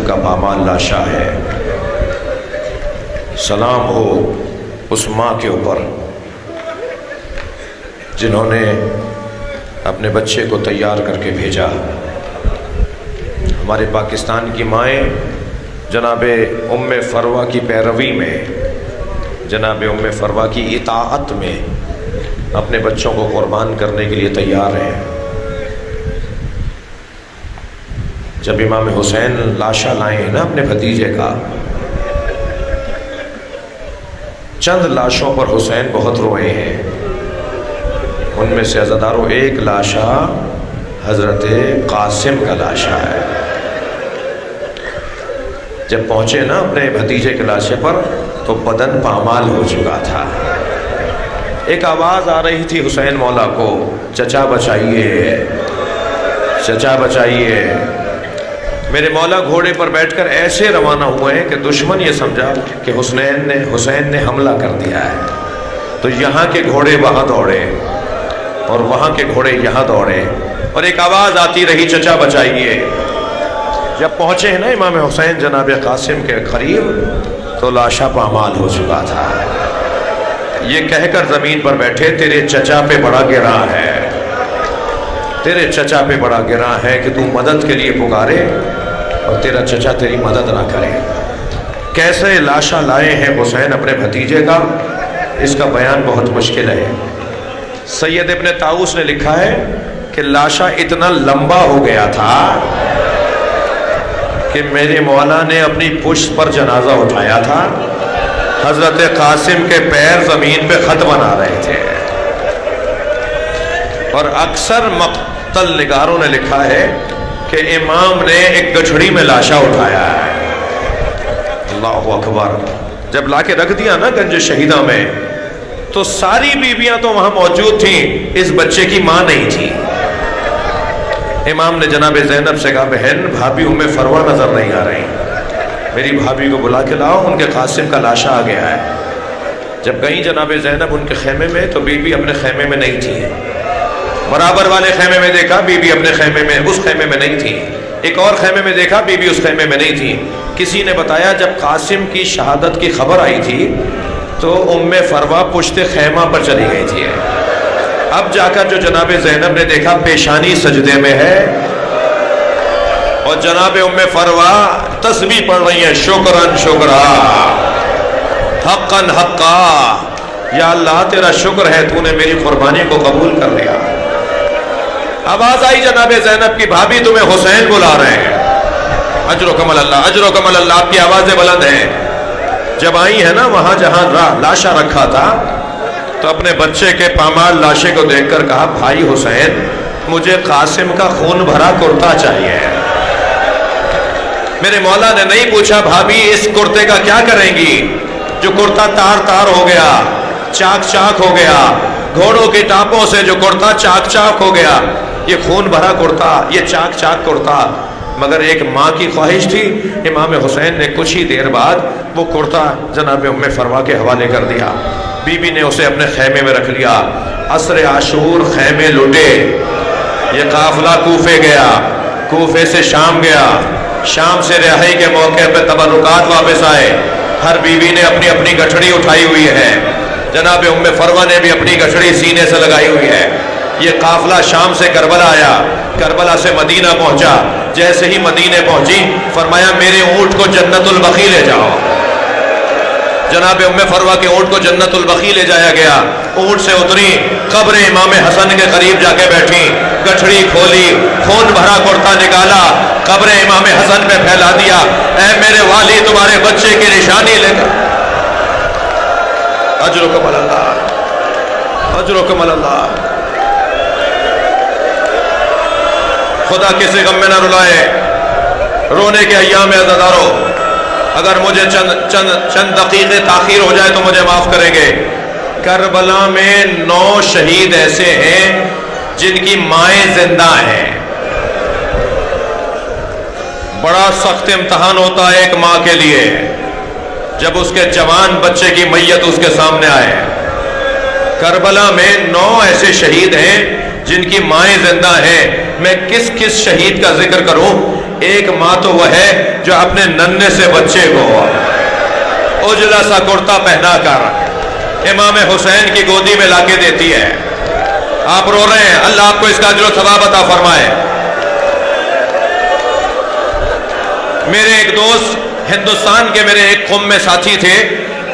کا پامال لاشا ہے۔ سلام ہو اس ماں کے اوپر جنہوں نے اپنے بچے کو تیار کر کے بھیجا۔ ہمارے پاکستان کی مائیں جناب ام فروہ کی پیروی میں، جناب ام فروہ کی اطاعت میں اپنے بچوں کو قربان کرنے کے لیے تیار ہیں۔ جب امام حسین لاشا لائے ہیں نا اپنے بھتیجے کا، چند لاشوں پر حسین بہت روئے ہیں۔ ان میں سے عزادارو ایک لاشا حضرت قاسم کا لاشا ہے۔ جب پہنچے نا اپنے بھتیجے کے لاشے پر تو بدن پامال ہو چکا تھا۔ ایک آواز آ رہی تھی حسین مولا کو، چچا بچائیے، چچا بچائیے۔ میرے مولا گھوڑے پر بیٹھ کر ایسے روانہ ہوئے ہیں کہ دشمن یہ سمجھا کہ حسین نے حملہ کر دیا ہے، تو یہاں کے گھوڑے وہاں دوڑے اور وہاں کے گھوڑے یہاں دوڑے، اور ایک آواز آتی رہی چچا بچائیے۔ جب پہنچے ہیں نا امام حسین جناب قاسم کے قریب تو لاشا پامال ہو چکا تھا۔ یہ کہہ کر زمین پر بیٹھے، تیرے چچا پہ بڑا گراں ہے، تیرے چچا پہ بڑا گراں ہے کہ تو مدد کے لیے پکارے اور تیرا چچا تیری مدد نہ کرے۔ کیسے لاشا لائے ہیں حسین اپنے بھتیجے کا، اس کا بیان بہت مشکل ہے۔ سید ابن طاؤس نے لکھا ہے کہ لاشا اتنا لمبا ہو گیا تھا کہ میرے مولا نے اپنی پشت پر جنازہ اٹھایا تھا، حضرت قاسم کے پیر زمین پہ خط بنا رہے تھے، اور اکثر مقتل نگاروں نے لکھا ہے کہ امام نے ایک گٹھڑی میں لاشا اٹھایا ہے۔ اللہ اکبر۔ جب لا کے رکھ دیا نا گنج شہیدہ میں تو ساری بیویاں تو وہاں موجود تھیں، اس بچے کی ماں نہیں تھی۔ امام نے جناب زینب سے کہا، بہن بھابھی ام فروہ نظر نہیں آ رہی، میری بھابھی کو بلا کے لاؤ، ان کے قاسم کا لاشا آ گیا ہے۔ جب گئی جناب زینب ان کے خیمے میں تو بی بی اپنے خیمے میں نہیں تھی۔ برابر والے خیمے میں دیکھا، بی بی اپنے خیمے میں، اس خیمے میں نہیں تھی۔ ایک اور خیمے میں دیکھا، بی بی اس خیمے میں نہیں تھی۔ کسی نے بتایا جب قاسم کی شہادت کی خبر آئی تھی تو ام فروہ پشت خیمہ پر چلی گئی تھی۔ اب جا کر جو جناب زینب نے دیکھا پیشانی سجدے میں ہے اور جناب ام فروہ تسبیح پڑھ رہی ہیں، شکرن شکرا حقن حقا، یا اللہ تیرا شکر ہے تو نے میری قربانی کو قبول کر لیا۔ آواز آئی جناب زینب کی، بھابھی تمہیں حسین بلا رہے ہیں، اجر و کمل اللہ، اجر و کمل اللہ، آپ کی آوازیں بلند ہیں۔ جب آئی ہے نا وہاں جہاں لاشا رکھا تھا تو اپنے بچے کے پامال لاشے کو دیکھ کر کہا، بھائی حسین مجھے قاسم کا خون بھرا کرتا چاہیے۔ میرے مولا نے نہیں پوچھا بھابھی اس کرتے کا کیا کریں گی، جو کرتا تار تار ہو گیا، چاک چاک ہو گیا، گھوڑوں کی ٹاپوں سے جو کرتا چاک چاک ہو گیا، یہ خون بھرا کرتا، یہ چاک چاک کرتا۔ مگر ایک ماں کی خواہش تھی، امام حسین نے کچھ ہی دیر بعد وہ کرتا جناب ام فروہ کے حوالے کر دیا۔ بی بی نے اسے اپنے خیمے میں رکھ لیا۔ عصر عاشور خیمے لٹے، یہ قافلہ کوفے گیا، کوفے سے شام گیا، شام سے رہائی کے موقع پہ تبرکات واپس آئے۔ ہر بیوی نے اپنی اپنی گٹھڑی اٹھائی ہوئی ہے، جناب ام فروہ نے بھی اپنی گٹھڑی سینے سے لگائی ہوئی ہے۔ یہ قافلہ شام سے کربلا آیا، کربلا سے مدینہ پہنچا۔ جیسے ہی مدینے پہنچی فرمایا میرے اونٹ کو جنت البقیع لے جاؤ۔ جناب ام فروہ کے اونٹ کو جنت البقیع لے جایا گیا۔ اونٹ سے اتری، قبر امام حسن کے قریب جا کے بیٹھی، گٹھڑی کھولی، خون بھرا کرتا نکالا، قبر امام حسن پہ پھیلا دیا۔ اے میرے والی تمہارے بچے کی نشانی لے کر، اجرکم اللہ، اجرکم اللہ۔ خدا کسی غم میں نہ رلائے، رونے کے ایام عزادارو، اگر مجھے چند دقیقے تاخیر ہو جائے تو مجھے معاف کریں گے۔ کربلا میں 9 شہید ایسے ہیں جن کی مائیں زندہ ہیں۔ بڑا سخت امتحان ہوتا ہے ایک ماں کے لیے جب اس کے جوان بچے کی میت اس کے سامنے آئے۔ کربلا میں 9 ایسے شہید ہیں جن کی مائیں زندہ ہیں۔ میں کس کس شہید کا ذکر کروں؟ ایک ماں تو وہ ہے جو اپنے ننھے سے بچے کو اجلا سا کرتا پہنا کر امام حسین کی گودی میں لا کے دیتی ہے. آپ رو رہے ہیں, اللہ آپ کو اس کا اجر و ثواب عطا فرمائے. میرے ایک دوست ہندوستان کے میرے ایک قوم میں ساتھی تھے,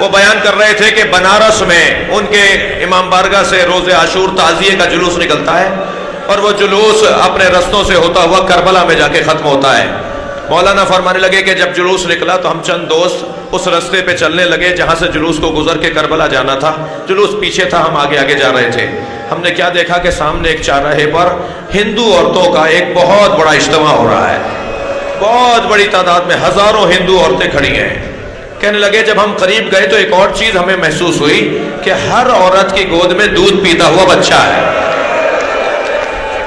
وہ بیان کر رہے تھے کہ بنارس میں ان کے امام بارگاہ سے روز عاشور تعزیے کا جلوس نکلتا ہے اور وہ جلوس اپنے رستوں سے ہوتا ہوا کربلا میں جا کے ختم ہوتا ہے. مولانا فرمانے لگے کہ جب جلوس نکلا تو ہم چند دوست اس رستے پہ چلنے لگے جہاں سے جلوس کو گزر کے کربلا جانا تھا. جلوس پیچھے تھا, ہم آگے آگے جا رہے تھے. ہم نے کیا دیکھا کہ سامنے ایک چوراہے پر ہندو عورتوں کا ایک بہت بڑا اجتماع ہو رہا ہے. بہت بڑی تعداد میں ہزاروں ہندو عورتیں کھڑی ہیں. کہنے لگے جب ہم قریب گئے تو ایک اور چیز ہمیں محسوس ہوئی کہ ہر عورت کی گود میں دودھ پیتا ہوا بچہ ہے.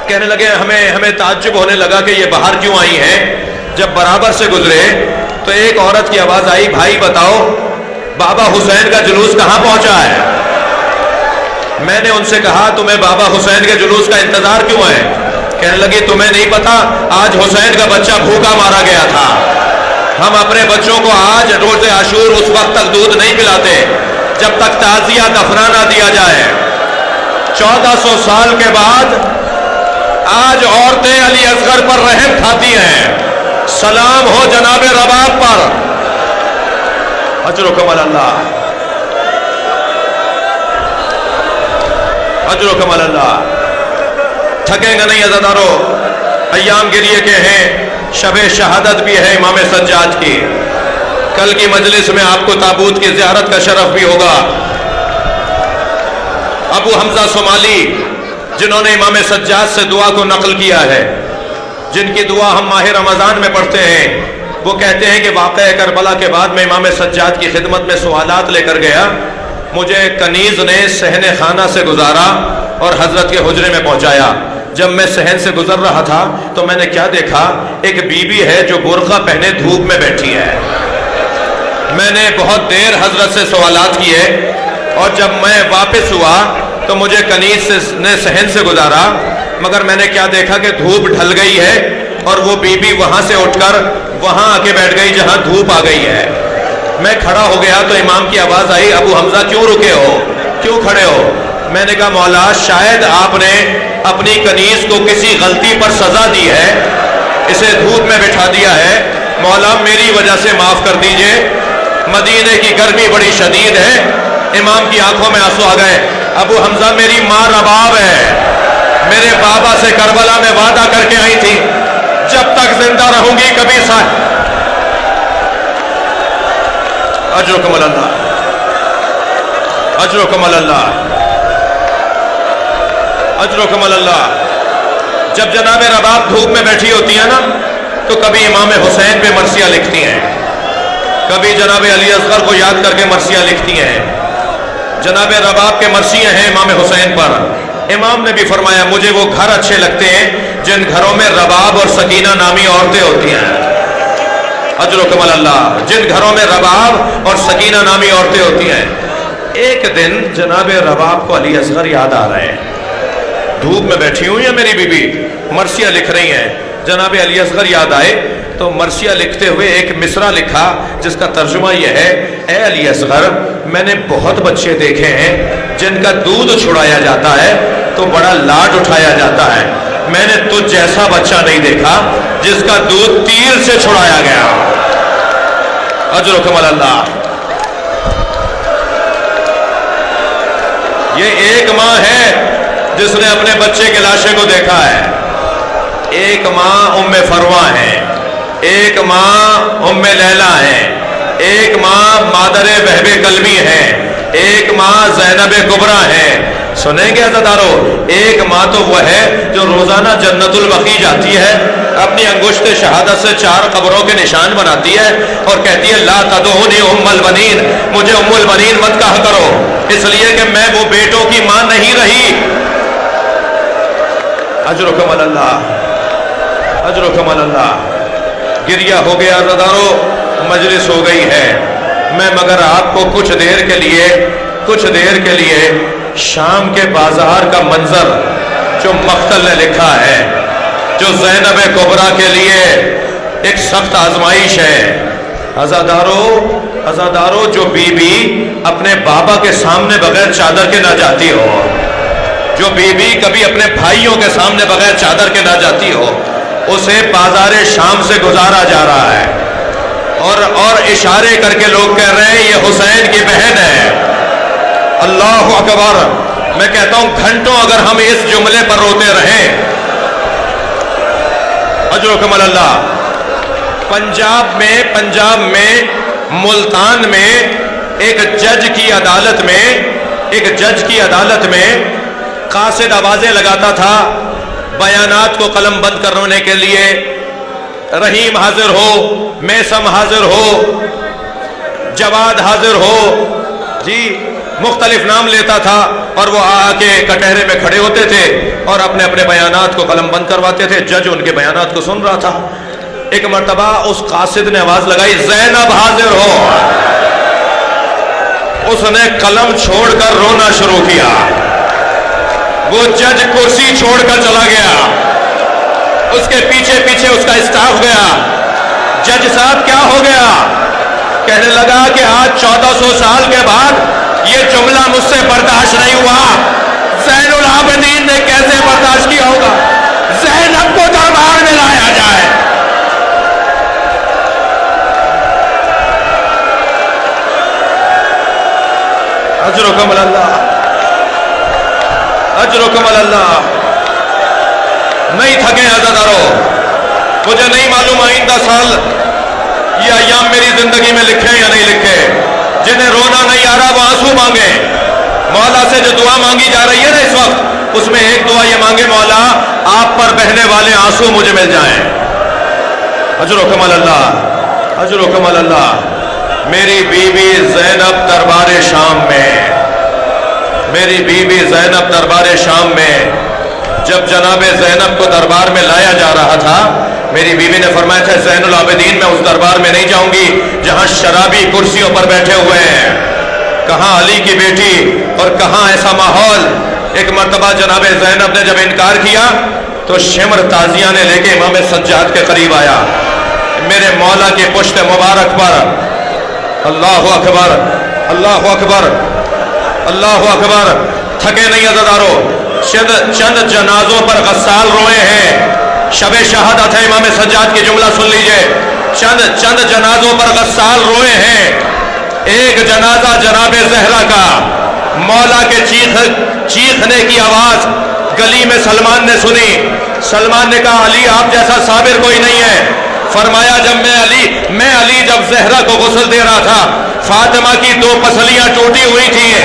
کہنے لگے ہمیں تعجب ہونے لگا کہ یہ باہر کیوں آئی ہیں. جب برابر سے گزرے تو ایک عورت کی آواز آئی, بھائی بتاؤ بابا حسین کا جلوس کہاں پہنچا ہے. میں نے ان سے کہا تمہیں بابا حسین کے جلوس کا انتظار کیوں ہے. کہنے لگی تمہیں نہیں پتا آج حسین کا بچہ بھوکا مارا گیا تھا. ہم اپنے بچوں کو آج روز عاشور اس وقت تک دودھ نہیں پلاتے جب تک تعزیہ دفنا نہ دیا جائے. 1400 سال کے بعد آج عورتیں علی اصغر پر رحم کھاتی ہیں. سلام ہو جناب رباب پر. اجرکم اللہ, اجرکم اللہ. تھکیں گے نہیں عزادارو, ایام گریے کے ہیں, شب شہادت بھی ہے امام سجاد کی. کل کی مجلس میں آپ کو تابوت کی زیارت کا شرف بھی ہوگا. ابو حمزہ صومالی جنہوں نے امام سجاد سے دعا کو نقل کیا ہے, جن کی دعا ہم ماہ رمضان میں پڑھتے ہیں, وہ کہتے ہیں کہ واقعہ کربلا کے بعد میں امام سجاد کی خدمت میں سوالات لے کر گیا. مجھے کنیز نے صحن خانہ سے گزارا اور حضرت کے حجرے میں پہنچایا. جب میں صحن سے گزر رہا تھا تو میں نے کیا دیکھا, ایک بی بی ہے جو برقع پہنے دھوپ میں بیٹھی ہے. میں نے بہت دیر حضرت سے سوالات کیے اور جب میں واپس ہوا تو مجھے کنیز نے صحن سے گزارا, مگر میں نے کیا دیکھا کہ دھوپ ڈھل گئی ہے اور وہ بی بی وہاں سے اٹھ کر وہاں آ کے بیٹھ گئی جہاں دھوپ آ گئی ہے. میں کھڑا ہو گیا تو امام کی آواز آئی, ابو حمزہ کیوں رکے ہو, کیوں کھڑے ہو. میں نے کہا مولا شاید آپ نے اپنی کنیز کو کسی غلطی پر سزا دی ہے, اسے دھوپ میں بٹھا دیا ہے. مولا میری وجہ سے معاف کر دیجئے, مدینے کی گرمی بڑی شدید ہے. امام کی آنکھوں میں آنسو آ گئے. ابو حمزہ میری ماں رباب ہے, میرے بابا سے کربلا میں وعدہ کر کے آئی تھی جب تک زندہ رہوں گی کبھی اجرکم اللہ, اجرکم اللہ, اجرکم اللہ. جب جناب رباب دھوپ میں بیٹھی ہوتی ہیں نا تو کبھی امام حسین پہ مرثیہ لکھتی ہیں, کبھی جناب علی اصغر کو یاد کر کے مرثیہ لکھتی ہیں. جناب رباب کے مرثیے ہیں امام حسین پر. امام نے بھی فرمایا مجھے وہ گھر اچھے لگتے ہیں جن گھروں میں رباب اور سکینہ نامی عورتیں ہوتی ہیں. اجرکم اللہ. جن گھروں میں رباب اور سکینہ نامی عورتیں ہوتی ہیں. ایک دن جناب رباب کو علی اصغر یاد آ رہے ہیں, دھوپ میں بیٹھی ہوئی ہیں میری بیوی, مرثیہ لکھ رہی ہیں. جناب علی اصغر یاد آئے تو مرثیہ لکھتے ہوئے ایک مصرع لکھا جس کا ترجمہ یہ ہے, اے علی اصغر میں نے بہت بچے دیکھے ہیں جن کا دودھ چھڑایا جاتا ہے تو بڑا لاڈ اٹھایا جاتا ہے, میں نے تجھ جیسا بچہ نہیں دیکھا جس کا دودھ تیر سے چھڑایا گیا. اجرکم اللہ. یہ ایک ماں ہے جس نے اپنے بچے کے لاشے کو دیکھا ہے. ایک ماں ام فروا ہے, ایک ماں ام لیلا ہے, ایک ماں مادر وہب قلبی ہے, ایک ماں زینب کبریٰ ہے. سنیں گے عزادارو, ایک ماں تو وہ ہے جو روزانہ جنت البقیع جاتی ہے, اپنی انگشت شہادت سے 4 قبروں کے نشان بناتی ہے اور کہتی ہے لا تدعونی ام البنین, مجھے ام البنین مت کہا کرو, اس لیے کہ میں وہ بیٹوں کی ماں نہیں رہی. اجرکم اللہ, اجرکم اللہ. گریہ ہو گیا عزادارو, مجلس ہو گئی ہے. میں مگر آپ کو کچھ دیر کے لیے شام کے بازار کا منظر جو مقتل نے لکھا ہے, جو زینب کبریٰ کے لیے ایک سخت آزمائش ہے۔ عزادارو جو بیوی اپنے بابا کے سامنے بغیر چادر کے نہ جاتی ہو، جو بیوی کبھی اپنے بھائیوں کے سامنے بغیر چادر کے نہ جاتی ہو، اسے بازار شام سے گزارا جا رہا ہے، اور اشارے کر کے لوگ کہہ رہے ہیں یہ حسین کی بہن ہے۔ اللہ اکبر۔ میں کہتا ہوں گھنٹوں اگر ہم اس جملے پر روتے رہیں، اجرکم اللہ۔ پنجاب میں ملتان میں ایک جج کی عدالت میں قاصد آوازیں لگاتا تھا بیانات کو قلم بند کرنے کے لیے، رحیم حاضر ہو، میسم حاضر ہو، جواد حاضر ہو، جی مختلف نام لیتا تھا، اور وہ آ کے کٹہرے میں کھڑے ہوتے تھے اور اپنے اپنے بیانات کو قلم بند کرواتے تھے۔ جج ان کے بیانات کو سن رہا تھا۔ ایک مرتبہ اس قاصد نے آواز لگائی زینب حاضر ہو۔ اس نے قلم چھوڑ کر رونا شروع کیا۔ وہ جج کرسی چھوڑ کر چلا گیا، اس کے پیچھے پیچھے اس کا اسٹاف گیا۔ جج صاحب کیا ہو گیا؟ کہنے لگا کہ آج 1400 سال کے بعد یہ جملہ مجھ سے برداشت نہیں ہوا۔ زین العابدین نے کیسے برداشت کیا ہوگا؟ زینب کو دربار میں لایا جائے۔ اجرکم اللہ، اجرکم اللہ۔ نہیں تھکے عزادارو، مجھے نہیں معلوم آئندہ سال یہ ایام میری زندگی میں لکھے یا نہیں لکھے۔ جنہیں رونا نہیں آ رہا وہ آنسو مانگے۔ مولا سے جو دعا مانگی جا رہی ہے نا اس وقت، اس میں ایک دعا یہ مانگے، مولا آپ پر بہنے والے آنسو مجھے مل جائیں۔ اجرکم اللہ، اجرکم اللہ۔ میری بیوی زینب دربار شام میں، میری بیوی زینب دربار شام میں، جب جناب زینب کو دربار میں لایا جا رہا تھا، میری بیوی نے فرمایا تھا زین العابدین میں اس دربار میں نہیں جاؤں گی جہاں شرابی کرسیوں پر بیٹھے ہوئے ہیں، کہاں علی کی بیٹی اور کہاں ایسا ماحول۔ ایک مرتبہ جناب زینب نے جب انکار کیا تو شمر تازیہ نے لے کے امام سجاد کے قریب آیا، میرے مولا کی پشت مبارک پر، اللہ اکبر، اللہ اکبر، اللہ اکبر۔ تھکے نہیں عزادارو، چند جنازوں پر غسال روئے ہیں۔ شب شہادت ہے، امام سجاد کی جملہ سن لیجئے۔ چند جنازوں پر غسال روئے ہیں۔ ایک جنازہ جناب زہرا کا، مولا کے چیخنے کی آواز گلی میں سلمان نے سنی۔ سلمان نے کہا علی آپ جیسا صابر کوئی نہیں ہے۔ فرمایا جب میں علی جب زہرا کو غسل دے رہا تھا، فاطمہ کی 2 پسلیاں ٹوٹی ہوئی تھیں۔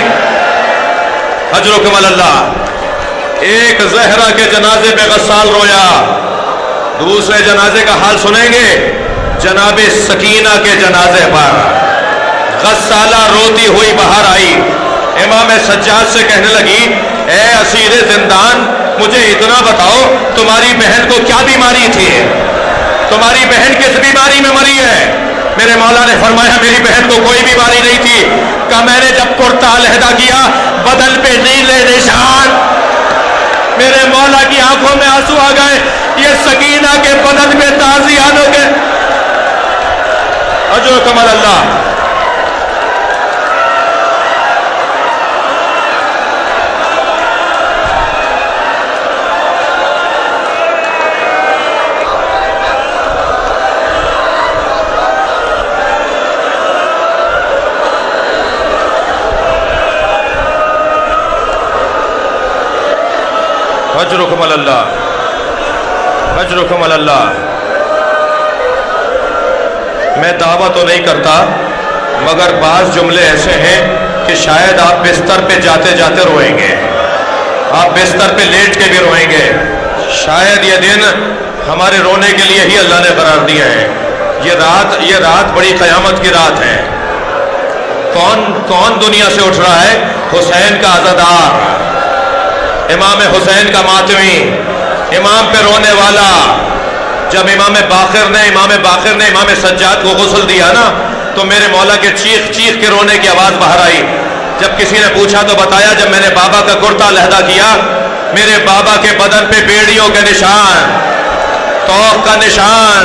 اجرکم اللہ۔ ایک زہرا کے جنازے پہ غسال رویا۔ دوسرے جنازے کا حال سنیں گے، جناب سکینہ کے جنازے پر غسالہ روتی ہوئی باہر آئی، امام سجاد سے کہنے لگی اے اسیر زندان، مجھے اتنا بتاؤ تمہاری بہن کو کیا بیماری تھی؟ تمہاری بہن کس بیماری میں مری ہے؟ میرے مولا نے فرمایا میری بہن کو کوئی بیماری نہیں تھی، کہ میں نے جب کرتا علیحدہ کیا بدن پہ نیلے نشان، میرے مولا کی آنکھوں میں آنسو آ گئے، یہ سکینہ کے بدن پہ تازیانوں کے اجرکم اللہ۔ اجرکم اللہ، اجرکم اللہ۔ میں دعویٰ تو نہیں کرتا، مگر بعض جملے ایسے ہیں کہ شاید آپ بستر پہ جاتے جاتے روئیں گے، آپ بستر پہ لیٹ کے بھی روئیں گے۔ شاید یہ دن ہمارے رونے کے لیے ہی اللہ نے قرار دیا ہے۔ یہ رات بڑی قیامت کی رات ہے۔ کون دنیا سے اٹھ رہا ہے؟ حسین کا عزادار، امام حسین کا ماتمی، امام پہ رونے والا۔ جب امام باقر نے امام سجاد کو غسل دیا نا، تو میرے مولا کے چیخ چیخ کے رونے کی آواز باہر آئی۔ جب کسی نے پوچھا تو بتایا جب میں نے بابا کا کرتا علیحدہ کیا، میرے بابا کے بدن پہ بیڑیوں کے نشان، توق کا نشان،